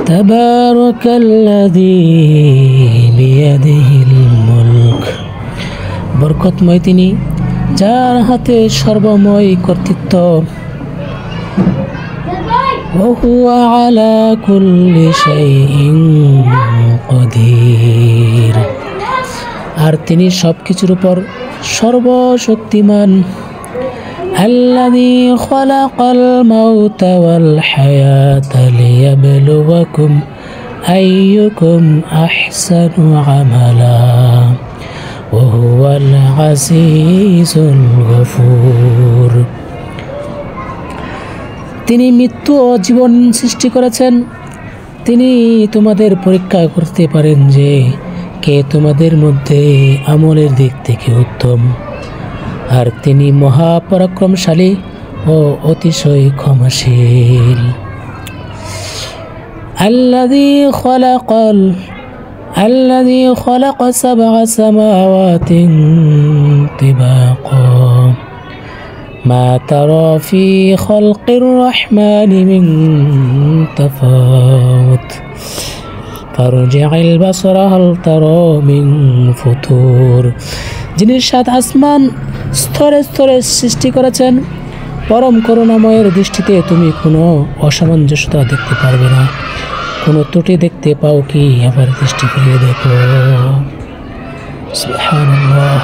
তাবারাকাল্লাযী বিয়াদিহিল মুলক, বরকতময় তিনি যার হাতে সর্বময় কর্তৃত্ব। ওয়া হুয়া আলা কুল্লি শাইইন কাদির, আর তিনি সবকিছুর উপর সর্বশক্তিমান। আল্লাযী খালাকাল মাউতা ওয়াল হায়াতা লিয়াবলুয়াকুম আইয়ুকুম আহসানু আমালা ওয়া হুয়াল আজিজুল গফুর। তিনি মৃত্যু ও জীবন সৃষ্টি করেছেন। তিনি তোমাদের পরীক্ষা করতে পারেন যে কে তোমাদের মধ্যে আমলের দিক থেকে উত্তম, আর তিনি মহাপরাক্রমশালী ও অতিশয় ক্ষমাশীল। আল্লাযী খালাকা সাবআ সামাওয়াতিন তিবাকা মা তারা ফি খালকির রহমানি মিন তাফাউত ফারজি'ল বাসরা হাল তারা মিন ফুতুর। যিনি 7 আসমান স্তরে স্তরে সৃষ্টি করেছেন, পরম করুণাময়ের দৃষ্টিতে তুমি কোনো অসামঞ্জস্যতা দেখতে পারবে না। কোনো ত্রুটি দেখতে পাও কি? আবার দৃষ্টি ফিরিয়ে দেখো। সুবহানাল্লাহ।